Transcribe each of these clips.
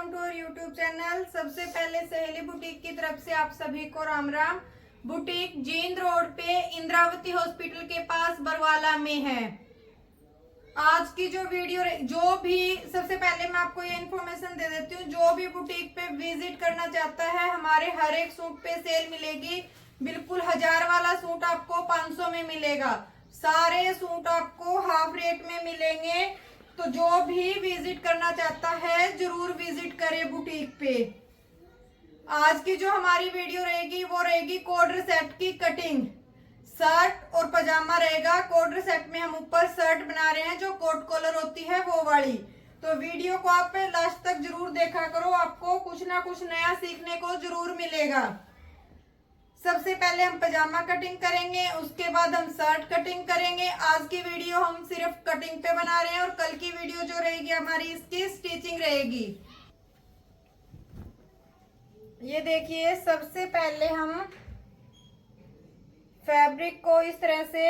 To our YouTube channel. सबसे पहले सहेली बुटीक की तरफ से आप सभी को राम राम। बुटीक जींद रोड पे इंद्रावती हॉस्पिटल के पास बरवाला में है। आज की जो वीडियो सबसे पहले मैं आपको ये इन्फॉर्मेशन दे देती हूँ, जो भी बुटीक पे विजिट करना चाहता है, हमारे हर एक सूट पे सेल मिलेगी। बिल्कुल 1000 वाला सूट आपको 500 में मिलेगा। सारे सूट आपको हाफ रेट में मिलेंगे। तो जो भी विजिट करना चाहता है जरूर विजिट करे बुटीक पे। आज की जो हमारी वीडियो रहेगी वो रहेगी कॉर्डर सेट की कटिंग। शर्ट और पजामा रहेगा। कॉर्डर सेट में हम ऊपर शर्ट बना रहे हैं जो कोट कॉलर होती है वो वाली। तो वीडियो को आप लास्ट तक जरूर देखा करो, आपको कुछ ना कुछ नया सीखने को जरूर मिलेगा। सबसे पहले हम पजामा कटिंग करेंगे, उसके बाद हम शर्ट कटिंग करेंगे। आज की वीडियो हम सिर्फ कटिंग पे बना रहे हैं और कल की वीडियो जो रहेगी हमारी इसकी स्टिचिंग रहेगी। ये देखिए, सबसे पहले हम फैब्रिक को इस तरह से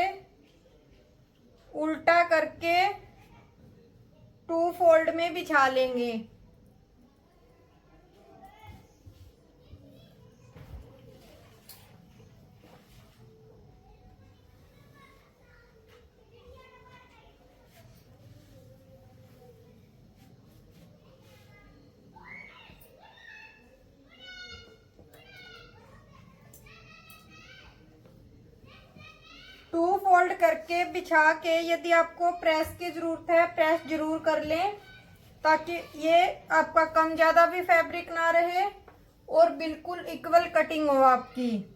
उल्टा करके 2 फोल्ड में बिछा लेंगे। फोल्ड करके बिछा के यदि आपको प्रेस की जरूरत है प्रेस जरूर कर लें, ताकि ये आपका कम ज्यादा भी फैब्रिक ना रहे और बिल्कुल इक्वल कटिंग हो आपकी।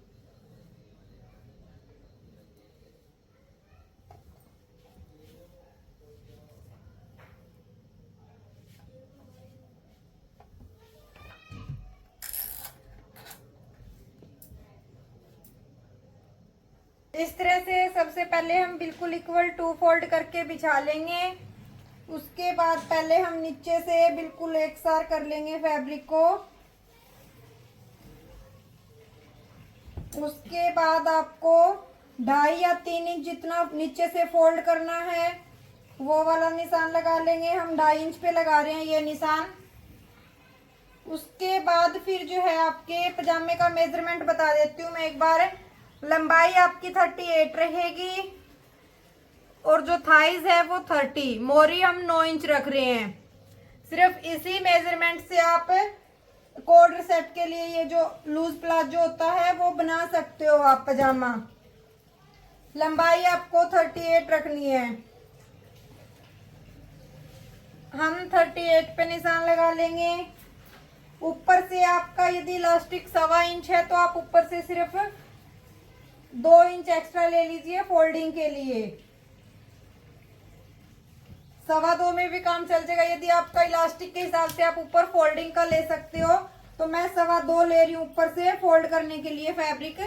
इस तरह से सबसे पहले हम बिल्कुल इक्वल 2 फोल्ड करके बिछा लेंगे। उसके बाद पहले हम नीचे से बिल्कुल एक सार कर लेंगे फैब्रिक को। उसके बाद आपको 2.5 या 3 इंच जितना नीचे से फोल्ड करना है वो वाला निशान लगा लेंगे। हम 2.5 इंच पे लगा रहे हैं ये निशान। उसके बाद फिर जो है आपके पजामे का मेजरमेंट बता देती हूँ मैं एक बार। लंबाई आपकी 38 रहेगी और जो थाइज है वो 30। मोरी हम 9 इंच रख रहे हैं। सिर्फ इसी मेजरमेंट से आप कॉर्डर सेट के लिए ये जो लूज प्लाजो होता है वो बना सकते हो आप पजामा। लंबाई आपको 38 रखनी है। हम 38 पे निशान लगा लेंगे। ऊपर से आपका यदि इलास्टिक 1.25 इंच है तो आप ऊपर से सिर्फ 2 इंच एक्स्ट्रा ले लीजिए फोल्डिंग के लिए। 2.25 में भी काम चल जाएगा। यदि आपका इलास्टिक के हिसाब से आप ऊपर फोल्डिंग का ले सकते हो तो मैं 2.25 ले रही हूँ ऊपर से फोल्ड करने के लिए फैब्रिक।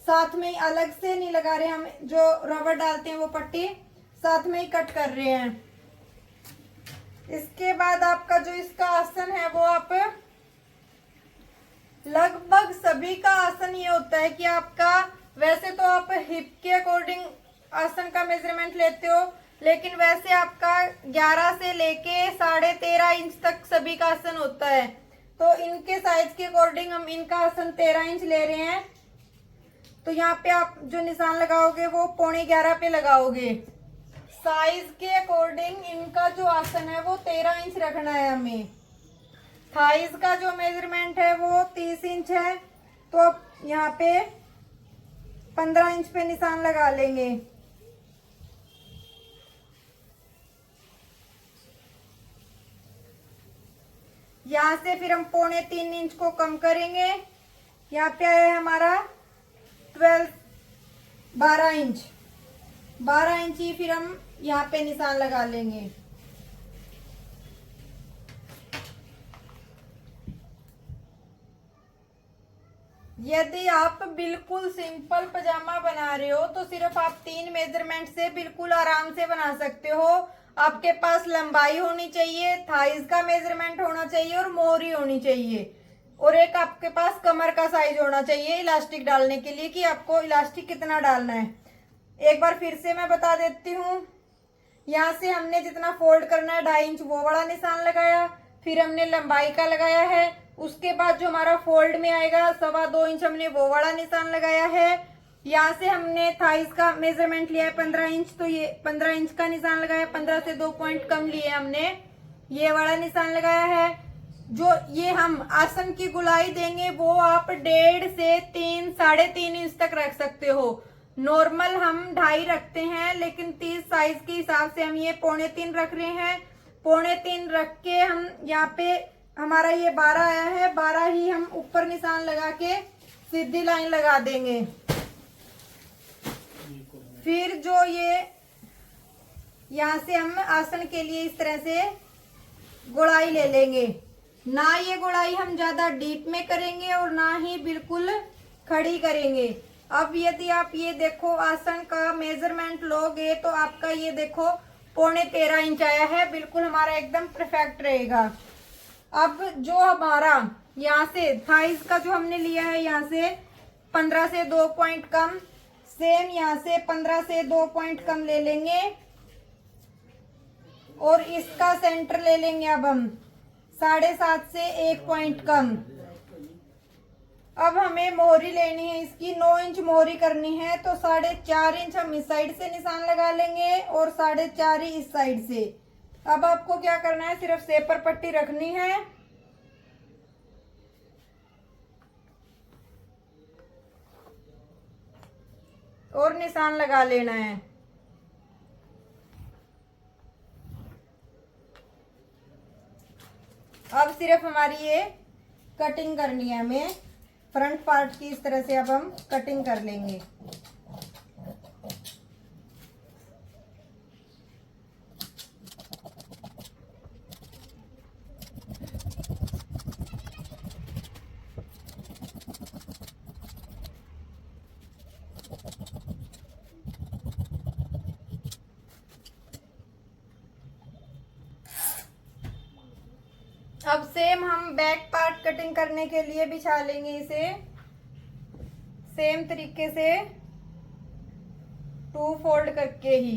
साथ में ही अलग से नहीं लगा रहे, हम जो रबर डालते हैं वो पट्टी साथ में ही कट कर रहे हैं। इसके बाद आपका जो इसका आसन है वो आप लगभग सभी का आसन ये होता है कि आपका, वैसे तो आप हिप के अकॉर्डिंग आसन का मेजरमेंट लेते हो, लेकिन वैसे आपका 11 से लेके 13.5 इंच तक सभी का आसन होता है। तो इनके साइज के अकॉर्डिंग हम इनका आसन 13 इंच ले रहे हैं। तो यहाँ पे आप जो निशान लगाओगे वो 11.25 पे लगाओगे। साइज के अकॉर्डिंग इनका जो आसन है वो 13 इंच रखना है हमें। थाइज का जो मेजरमेंट है वो 30 इंच है, तो आप यहाँ पे 15 इंच पे निशान लगा लेंगे। यहाँ से फिर हम 3.25 इंच को कम करेंगे। यहाँ पे आया हमारा 12 इंच। 12 इंच ही फिर हम यहाँ पे निशान लगा लेंगे। यदि आप बिल्कुल सिंपल पजामा बना रहे हो तो सिर्फ आप 3 मेजरमेंट से बिल्कुल आराम से बना सकते हो। आपके पास लंबाई होनी चाहिए, थाइज का मेजरमेंट होना चाहिए और मोहरी होनी चाहिए, और एक आपके पास कमर का साइज होना चाहिए इलास्टिक डालने के लिए कि आपको इलास्टिक कितना डालना है। एक बार फिर से मैं बता देती हूँ। यहाँ से हमने जितना फोल्ड करना है 2.5 इंच वो बड़ा निशान लगाया। फिर हमने लंबाई का लगाया है। उसके बाद जो हमारा फोल्ड में आएगा 2.25 इंच, हमने वो वाला निशान लगाया है। यहाँ से हमने थाइस का मेजरमेंट लिया है 15 इंच, तो ये 15 इंच का निशान लगाया। 15 से 2 पॉइंट कम लिए हमने, ये वाला निशान लगाया है। जो ये हम आसन की गोलाई देंगे वो आप 1.5 से 3, 3.5 इंच तक रख सकते हो। नॉर्मल हम 2.5 रखते हैं, लेकिन 30 साइज के हिसाब से हम ये 3.25 रख रहे हैं। 3.25 रख के हम यहाँ पे हमारा ये 12 आया है, 12 ही हम ऊपर निशान लगा के सीधी लाइन लगा देंगे। फिर जो ये यहाँ से हम आसन के लिए इस तरह से गोलाई ले लेंगे। ना ये गोलाई हम ज्यादा डीप में करेंगे और ना ही बिल्कुल खड़ी करेंगे। अब यदि आप ये देखो आसन का मेजरमेंट लोगे तो आपका ये देखो 13.25 इंच आया है, बिल्कुल हमारा एकदम परफेक्ट रहेगा। अब जो हमारा यहाँ से थाइस का जो हमने लिया है, यहाँ से 15 से 2 पॉइंट कम, सेम यहाँ से 15 से 2 पॉइंट कम ले लेंगे और इसका सेंटर ले लेंगे अब हम 7.5 से 1 पॉइंट कम। अब हमें मोहरी लेनी है, इसकी 9 इंच मोहरी करनी है, तो 4.5 इंच हम इस साइड से निशान लगा लेंगे और 4.5 ही इस साइड से। अब आपको क्या करना है, सिर्फ सेपर पट्टी रखनी है और निशान लगा लेना है। अब सिर्फ हमारी ये कटिंग करनी है हमें फ्रंट पार्ट की, इस तरह से अब हम कटिंग कर लेंगे। अब सेम हम बैक पार्ट कटिंग करने के लिए बिछा लेंगे इसे सेम तरीके से 2 फोल्ड करके ही।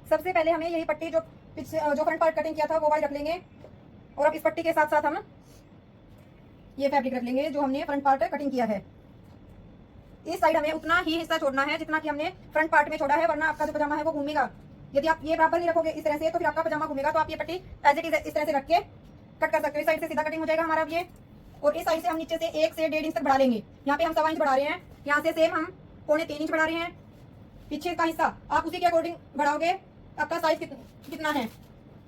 सबसे पहले हमें यही पट्टी जो फ्रंट पार्ट कटिंग किया था वो वाली रख लेंगे और अब इस पट्टी के साथ साथ हम ये फैब्रिक रख लेंगे जो हमने फ्रंट पार्ट कटिंग किया है। इस साइड हमें उतना ही हिस्सा छोड़ना है जितना कि हमने फ्रंट पार्ट में छोड़ा है, वरना आपका जो पजामा है वो घूमेगा। यदि आप ये बराबर नहीं रखोगे इस तरह से तो फिर आपका पजामा घूमेगा। तो आप ये पट्टी एज इट इज इस तरह से रख के कट कर सकते हो। इस साइड से सीधा कटिंग हो जाएगा हमारा ये, और इस साइड से हम नीचे से 1 से 1.5 इंच तक बढ़ा लेंगे। यहाँ पे हम 1.25 इंच बढ़ा रहे हैं, यहाँ से सेम हम 3.25 इंच बढ़ा रहे हैं। पीछे का हिस्सा आप उसी के अकॉर्डिंग बढ़ाओगे, आपका साइज कितना है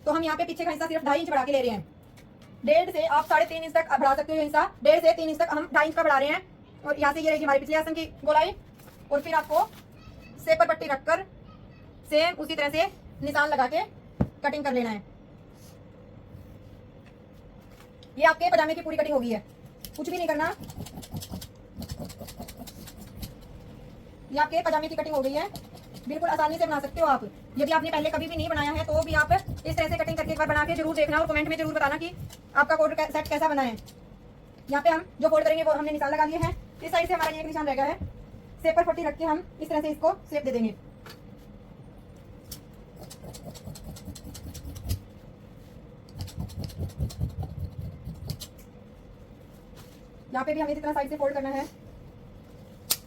तो हम यहाँ पे पीछे का हिस्सा सिर्फ 2.5 इंच बढ़ा के ले रहे हैं। 1.5 से आप 3.5 इंच तक बढ़ा सकते हो हिस्सा, 1.5 से 3 इंच तक हम 2.5 इंच का बढ़ा रहे हैं। और यहाँ से ये रहेगी हमारी पिछले आसन की गोलाई। और फिर आपको सेपर पट्टी रखकर सेम उसी तरह से निशान लगा के कटिंग कर लेना है। ये आपके पजामे की पूरी कटिंग हो गई है, कुछ भी नहीं करना। ये आपके पजामे की कटिंग हो गई है, बिल्कुल आसानी से बना सकते हो आप। यदि आपने पहले कभी भी नहीं बनाया है तो भी आप इस तरह से कटिंग करके एक बार बना के जरूर देखना और कमेंट में जरूर बताना कि आपका कोड सेट कैसा बना है। यहाँ पे हम जो फोल्ड करेंगे वो हमने निशान लगा लिए हैं। इस साइड से हमारा ये एक निशान रह गया है, सेपर पट्टी रख के हम इस तरह से इसको शेप दे देंगे। यहाँ पे भी हमें इसी तरह साइड से फोल्ड करना है,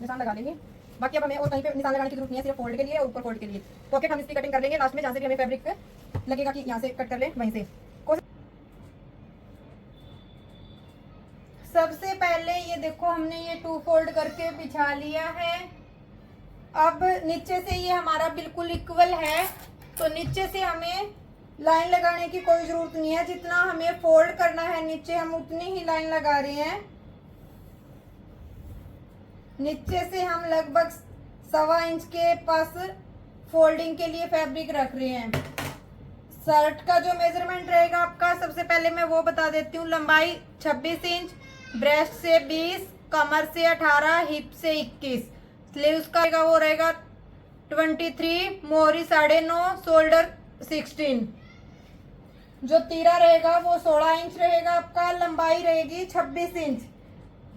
निशान लगा लेंगे। बाकी अब हमें और कहीं पे निशान लगाने की जरूरत नहीं है, सिर्फ फोल्ड के लिए और ऊपर फोल्ड के लिए। पॉकेट हम इसकी कटिंग कर लेंगे लास्ट में, जहाँ से भी हमें फैब्रिक लगेगा कि यहाँ से कट कर ले वहीं से। सबसे पहले ये देखो हमने ये 2 फोल्ड करके बिछा लिया है। अब नीचे से ये हमारा बिल्कुल इक्वल है, तो नीचे से हमें लाइन लगाने की कोई जरूरत नहीं है। जितना हमें फोल्ड करना है नीचे हम उतनी ही लाइन लगा रहे हैं। नीचे से हम लगभग 1.25 इंच के पास फोल्डिंग के लिए फैब्रिक रख रहे हैं। शर्ट का जो मेजरमेंट रहेगा आपका, सबसे पहले मैं वो बता देती हूँ। लंबाई 26 इंच, ब्रेस्ट से 20, कमर से 18, हिप से 21, स्लीव्स का वो रहेगा 23, मोहरी 9.5, शोल्डर 16। जो तीरा रहेगा वो 16 इंच रहेगा आपका, लंबाई रहेगी 26 इंच।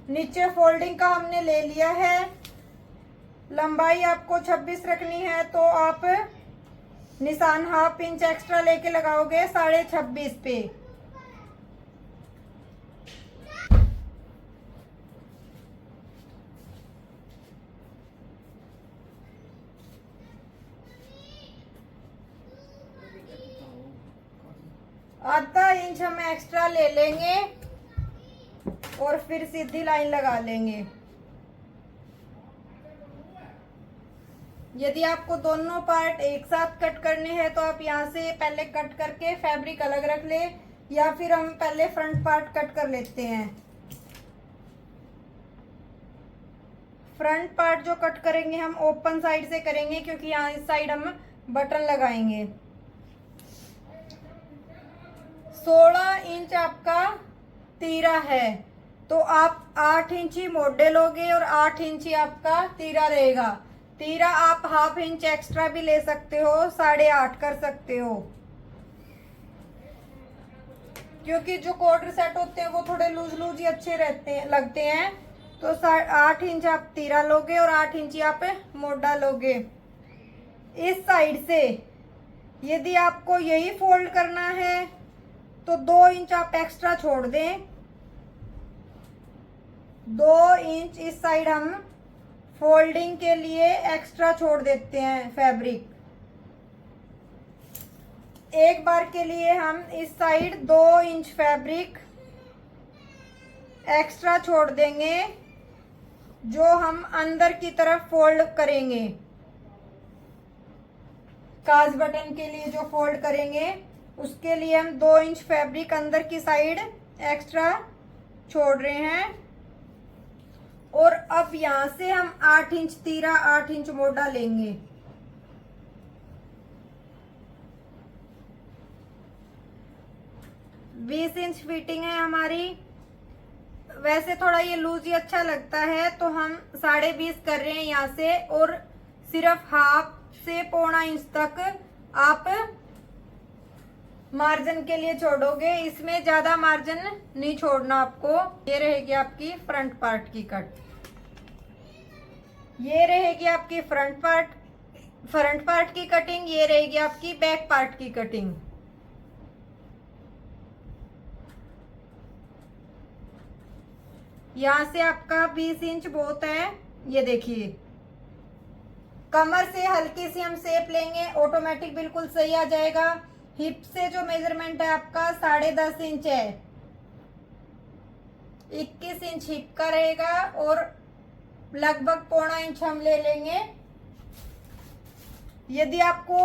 नीचे फोल्डिंग का हमने ले लिया है। लंबाई आपको 26 रखनी है तो आप निशान हाफ इंच एक्स्ट्रा लेके लगाओगे 26.5 पे। आधा इंच हम एक्स्ट्रा ले लेंगे और फिर सीधी लाइन लगा लेंगे। यदि आपको दोनों पार्ट एक साथ कट करने हैं तो आप यहाँ से पहले कट करके फैब्रिक अलग रख ले, या फिर हम पहले फ्रंट पार्ट कट कर लेते हैं। फ्रंट पार्ट जो कट करेंगे हम ओपन साइड से करेंगे, क्योंकि यहाँ इस साइड हम बटन लगाएंगे। 16 इंच आपका तीरा है तो आप 8 इंच ही मोड़े लोगे और 8 इंच ही आपका तीरा रहेगा। तीरा आप हाफ इंच एक्स्ट्रा भी ले सकते हो, 8.5 कर सकते हो, क्योंकि जो क्वार्टर सेट होते हैं वो थोड़े लूज लूज ही अच्छे लगते हैं। तो 8 इंच आप तीरा लोगे और 8 इंच आप मोटा लोगे। इस साइड से यदि आपको यही फोल्ड करना है तो 2 इंच आप एक्स्ट्रा छोड़ दें। 2 इंच इस साइड हम फोल्डिंग के लिए एक्स्ट्रा छोड़ देते हैं फैब्रिक। एक बार के लिए हम इस साइड 2 इंच फैब्रिक एक्स्ट्रा छोड़ देंगे, जो हम अंदर की तरफ फोल्ड करेंगे। काज बटन के लिए जो फोल्ड करेंगे उसके लिए हम 2 इंच फैब्रिक अंदर की साइड एक्स्ट्रा छोड़ रहे हैं। और अब यहां से हम 8 इंच तीरा 8 इंच मोटा लेंगे। बीस इंच फिटिंग है हमारी। वैसे थोड़ा ये लूज ही अच्छा लगता है तो हम 20.5 कर रहे हैं यहाँ से, और सिर्फ हाफ से 1.25 इंच तक आप मार्जिन के लिए छोड़ोगे। इसमें ज्यादा मार्जिन नहीं छोड़ना आपको। ये रहेगी आपकी फ्रंट पार्ट की कट। ये रहेगी आपकी फ्रंट पार्ट की कटिंग। ये रहेगी आपकी बैक पार्ट की कटिंग। यहां से आपका 20 इंच बहुत है। ये देखिए, कमर से हल्की सी हम शेप लेंगे, ऑटोमेटिक बिल्कुल सही आ जाएगा। हिप से जो मेजरमेंट है आपका 10.5 इंच है, 21 इंच हिप का रहेगा और लगभग 1.25 इंच हम ले लेंगे। यदि आपको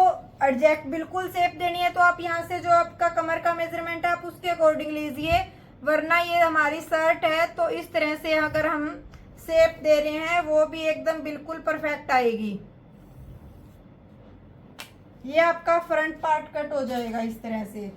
एग्जैक्ट बिल्कुल शेप देनी है तो आप यहाँ से जो आपका कमर का मेजरमेंट है आप उसके अकॉर्डिंग लीजिए, वरना ये हमारी शर्ट है तो इस तरह से अगर हम शेप दे रहे हैं वो भी एकदम बिल्कुल परफेक्ट आएगी। ये आपका फ्रंट पार्ट कट हो जाएगा इस तरह से।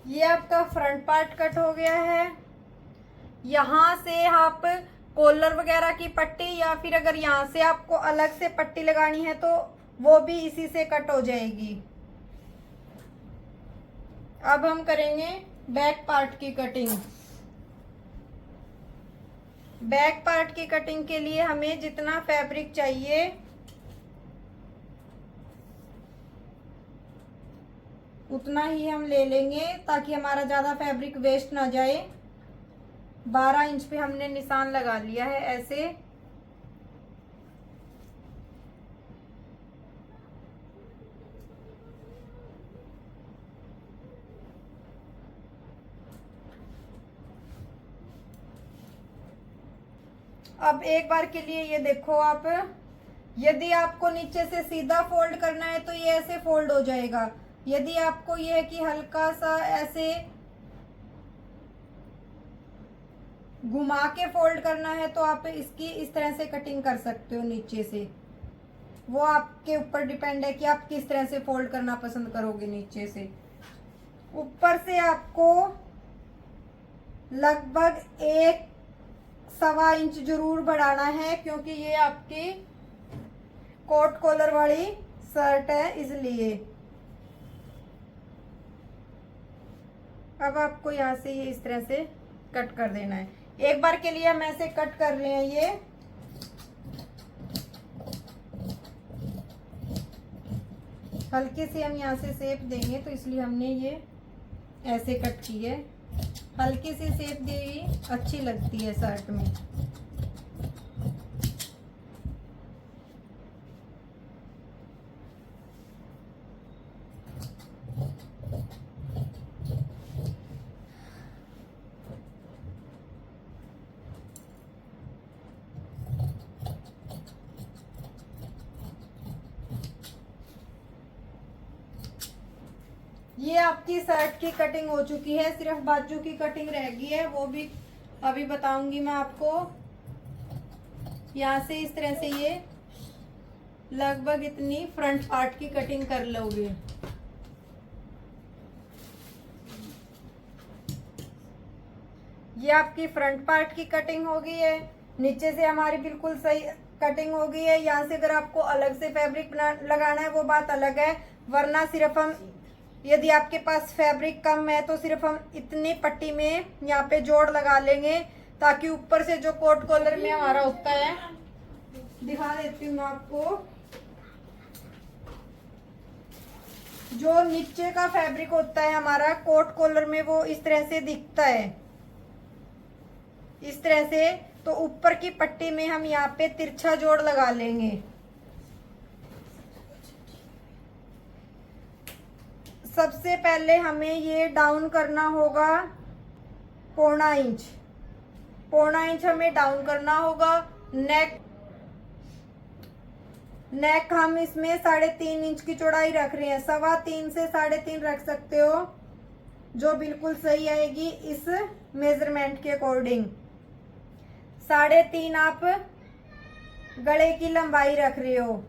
ये आपका फ्रंट पार्ट कट हो गया है। यहाँ से आप कॉलर वगैरह की पट्टी, या फिर अगर यहाँ से आपको अलग से पट्टी लगानी है तो वो भी इसी से कट हो जाएगी। अब हम करेंगे बैक पार्ट की कटिंग। बैक पार्ट की कटिंग के लिए हमें जितना फैब्रिक चाहिए उतना ही हम ले लेंगे, ताकि हमारा ज़्यादा फैब्रिक वेस्ट ना जाए। 12 इंच पे हमने निशान लगा लिया है ऐसे। अब एक बार के लिए ये देखो आप, यदि आपको नीचे से सीधा फोल्ड करना है तो ये ऐसे फोल्ड हो जाएगा। यदि आपको ये है कि हल्का सा ऐसे घुमा के फोल्ड करना है तो आप इसकी इस तरह से कटिंग कर सकते हो नीचे से। वो आपके ऊपर डिपेंड है कि आप किस तरह से फोल्ड करना पसंद करोगे। नीचे से ऊपर से आपको लगभग 1.25 इंच जरूर बढ़ाना है, क्योंकि ये आपकी कोट कॉलर वाली शर्ट है इसलिए। अब आपको यहाँ से ये इस तरह से कट कर देना है। एक बार के लिए हम ऐसे कट कर रहे हैं। ये हल्के से हम यहाँ से शेप देंगे तो इसलिए हमने ये ऐसे कट की है। हल्की सी शेप दी अच्छी लगती है शर्ट में। ये आपकी शर्ट की कटिंग हो चुकी है, सिर्फ बाजू की कटिंग रह गई है, वो भी अभी बताऊंगी मैं आपको। यहाँ से इस तरह से ये लगभग इतनी फ्रंट पार्ट की कटिंग कर लोगे। ये आपकी फ्रंट पार्ट की कटिंग हो गई है। नीचे से हमारी बिल्कुल सही कटिंग हो गई है। यहाँ से अगर आपको अलग से फैब्रिक लगाना है वो बात अलग है, वरना सिर्फ हम, यदि आपके पास फैब्रिक कम है तो सिर्फ हम इतनी पट्टी में यहाँ पे जोड़ लगा लेंगे, ताकि ऊपर से जो कोट कॉलर में हमारा होता है, दिखा देती हूँ मैं आपको। जो नीचे का फैब्रिक होता है हमारा कोट कॉलर में, वो इस तरह से दिखता है, इस तरह से। तो ऊपर की पट्टी में हम यहाँ पे तिरछा जोड़ लगा लेंगे। सबसे पहले हमें ये डाउन करना होगा 0.25 इंच। 0.25 इंच हमें डाउन करना होगा। नेक हम इसमें 3.5 इंच की चौड़ाई रख रहे हैं। 3.25 से 3.5 रख सकते हो, जो बिल्कुल सही आएगी इस मेजरमेंट के अकॉर्डिंग। 3.5 आप गले की लंबाई रख रहे हो।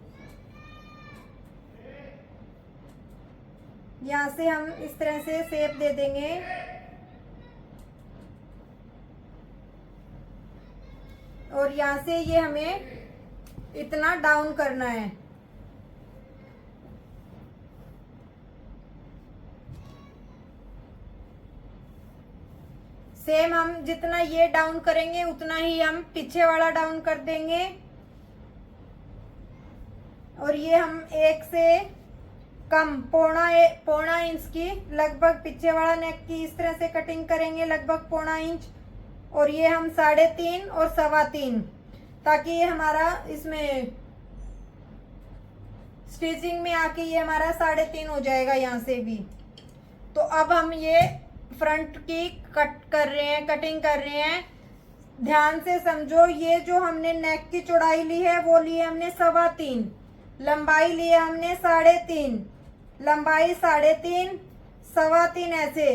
यहाँ से हम इस तरह से शेप दे देंगे। और यहाँ से ये हमें इतना डाउन करना है। सेम हम जितना ये डाउन करेंगे उतना ही हम पीछे वाला डाउन कर देंगे। और ये हम 1 से कम 0.25 इंच की लगभग पीछे वाला नेक की इस तरह से कटिंग करेंगे, लगभग 0.25 इंच। और ये हम 3.5 और 3.25, ताकि ये हमारा इसमें स्टिचिंग में आके ये हमारा 3.5 हो जाएगा यहाँ से भी। तो अब हम ये फ्रंट की कटिंग कर रहे हैं। ध्यान से समझो, ये जो हमने नेक की चौड़ाई ली है वो ली है हमने 3.25, लंबाई ली है हमने 3.5, लंबाई 3.5, 3.25 ऐसे।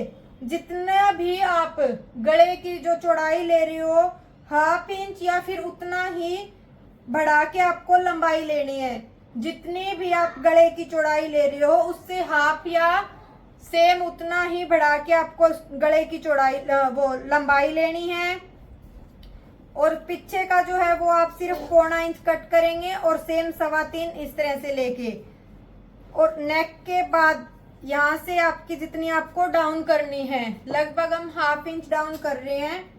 जितना भी आप गले की जो चौड़ाई ले रही हो, 1/2 इंच या फिर उतना ही बढ़ा के आपको लंबाई लेनी है। जितनी भी आप गले की चौड़ाई ले रही हो उससे 1/2 या सेम उतना ही बढ़ा के आपको गले की चौड़ाई वो लंबाई लेनी है। और पीछे का जो है वो आप सिर्फ 0.25 इंच कट करेंगे और सेम 3.25 इस तरह से लेके। और नेक के बाद यहाँ से आपकी जितनी आपको डाउन करनी है, लगभग हम 1/2 इंच डाउन कर रहे हैं।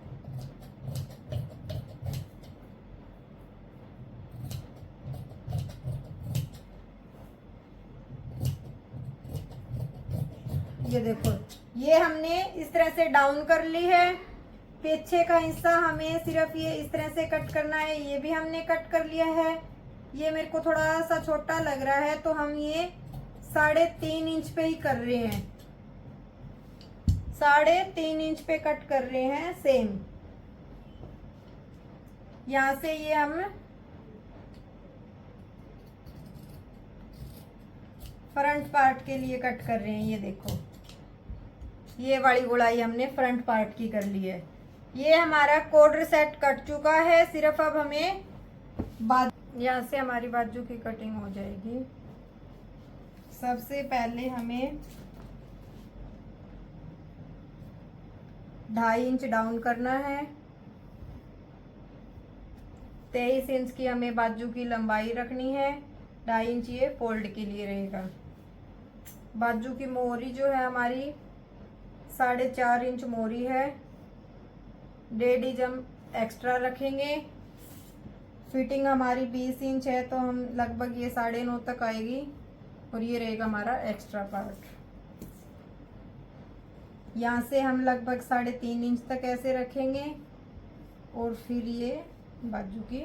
ये देखो, ये हमने इस तरह से डाउन कर ली है। पीछे का हिस्सा हमें सिर्फ ये इस तरह से कट करना है। ये भी हमने कट कर लिया है। ये मेरे को थोड़ा सा छोटा लग रहा है तो हम ये 3.5 इंच पे ही कर रहे हैं। 3.5 इंच पे कट कर रहे हैं सेम। यहाँ से ये हम फ्रंट पार्ट के लिए कट कर रहे हैं। ये देखो, ये वाली गोलाई हमने फ्रंट पार्ट की कर ली है। ये हमारा कॉर्डर सेट कट चुका है, सिर्फ अब हमें यहाँ से हमारी बाजू की कटिंग हो जाएगी। सबसे पहले हमें 2.5 इंच डाउन करना है। 23 इंच की हमें बाजू की लंबाई रखनी है। 2.5 इंच ये फोल्ड के लिए रहेगा। बाजू की मोहरी जो है हमारी 4.5 इंच मोहरी है। 1.5 इंच हम एक्स्ट्रा रखेंगे। फिटिंग हमारी 20 इंच है तो हम लगभग ये 9.5 तक आएगी और ये रहेगा हमारा एक्स्ट्रा पार्ट। यहाँ से हम लगभग 3.5 इंच तक ऐसे रखेंगे और फिर ये बाजू की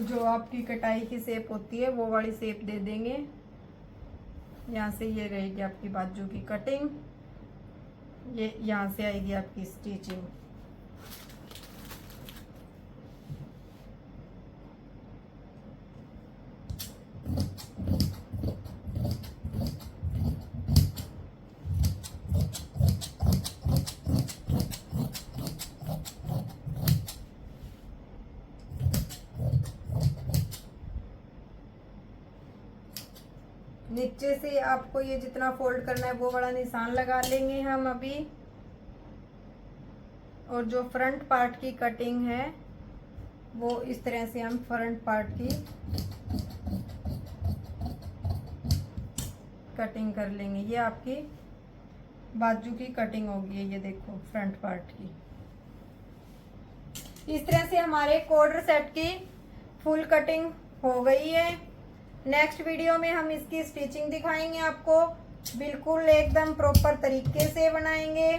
जो आपकी कटाई की शेप होती है वो वाली शेप दे देंगे। यहाँ से ये रहेगी आपकी बाजू की कटिंग, ये यहाँ से आएगी आपकी स्टिचिंग। नीचे से आपको ये जितना फोल्ड करना है वो वाला निशान लगा लेंगे हम अभी। और जो फ्रंट पार्ट की कटिंग है वो इस तरह से हम फ्रंट पार्ट की कटिंग कर लेंगे। ये आपकी बाजू की कटिंग होगी, ये देखो फ्रंट पार्ट की। इस तरह से हमारे कॉर्डर सेट की फुल कटिंग हो गई है। नेक्स्ट वीडियो में हम इसकी स्टिचिंग दिखाएंगे आपको, बिल्कुल एकदम प्रॉपर तरीके से बनाएंगे।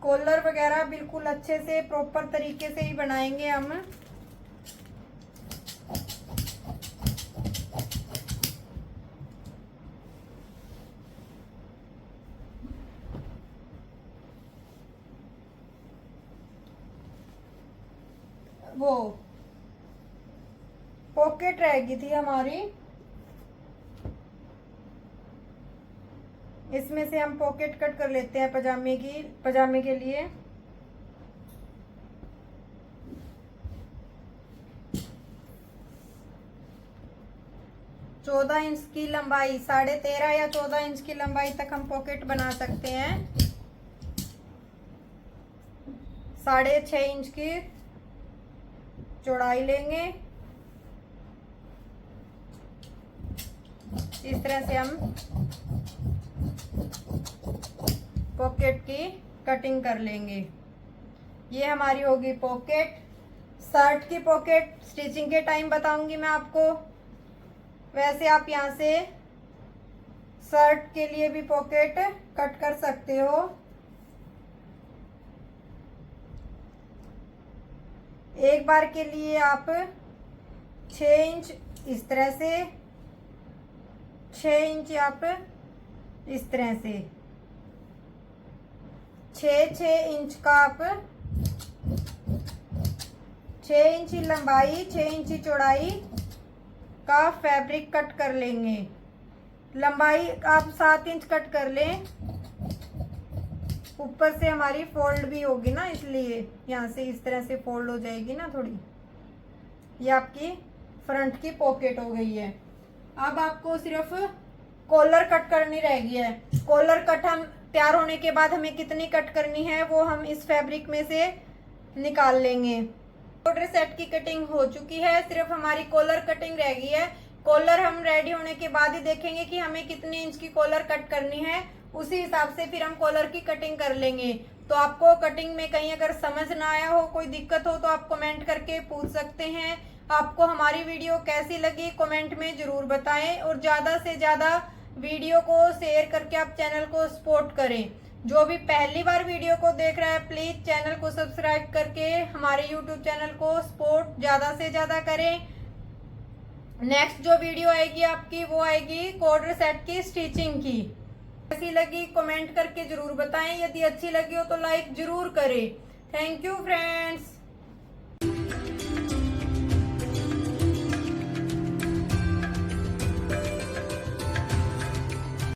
कॉलर वगैरह बिल्कुल अच्छे से प्रॉपर तरीके से ही बनाएंगे हम। वो पॉकेट रह गई थी हमारी, इसमें से हम पॉकेट कट कर लेते हैं पजामे के लिए। चौदह इंच की लंबाई, 13.5 या 14 इंच की लंबाई तक हम पॉकेट बना सकते हैं। 6.5 इंच की चौड़ाई लेंगे। इस तरह से हम पॉकेट की कटिंग कर लेंगे। ये हमारी होगी पॉकेट। शर्ट की पॉकेट स्टिचिंग के टाइम बताऊंगी मैं आपको। वैसे आप यहाँ से शर्ट के लिए भी पॉकेट कट कर सकते हो। एक बार के लिए आप 6 इंच इस तरह से, 6 इंच आप इस तरह से, 6 इंच का आप 6 इंच लंबाई 6 इंच चौड़ाई का फैब्रिक कट कर लेंगे। लंबाई आप 7 इंच कट कर लें। ऊपर से हमारी फोल्ड भी होगी ना, इसलिए यहाँ से इस तरह से फोल्ड हो जाएगी ना थोड़ी। ये आपकी फ्रंट की पॉकेट हो गई है। अब आपको सिर्फ कॉलर कट करनी रह गई है। कॉलर कट हम तैयार होने के बाद हमें कितनी कट करनी है वो हम इस फैब्रिक में से निकाल लेंगे। कॉर्डर सेट की कटिंग हो चुकी है, सिर्फ हमारी कॉलर कटिंग रह गई है। कॉलर हम रेडी होने के बाद ही देखेंगे कि हमें कितने इंच की कॉलर कट करनी है, उसी हिसाब से फिर हम कॉलर की कटिंग कर लेंगे। तो आपको कटिंग में कहीं अगर समझ ना आया हो, कोई दिक्कत हो तो आप कमेंट करके पूछ सकते हैं। आपको हमारी वीडियो कैसी लगी कमेंट में जरूर बताएं और ज़्यादा से ज़्यादा वीडियो को शेयर करके आप चैनल को सपोर्ट करें। जो भी पहली बार वीडियो को देख रहा है प्लीज़ चैनल को सब्सक्राइब करके हमारे यूट्यूब चैनल को सपोर्ट ज़्यादा से ज़्यादा करें। नेक्स्ट जो वीडियो आएगी आपकी वो आएगी कॉर्डर सेट की स्टिचिंग की। कैसी लगी कमेंट करके जरूर बताएं। यदि अच्छी लगी हो तो लाइक जरूर करें। Thank you friends.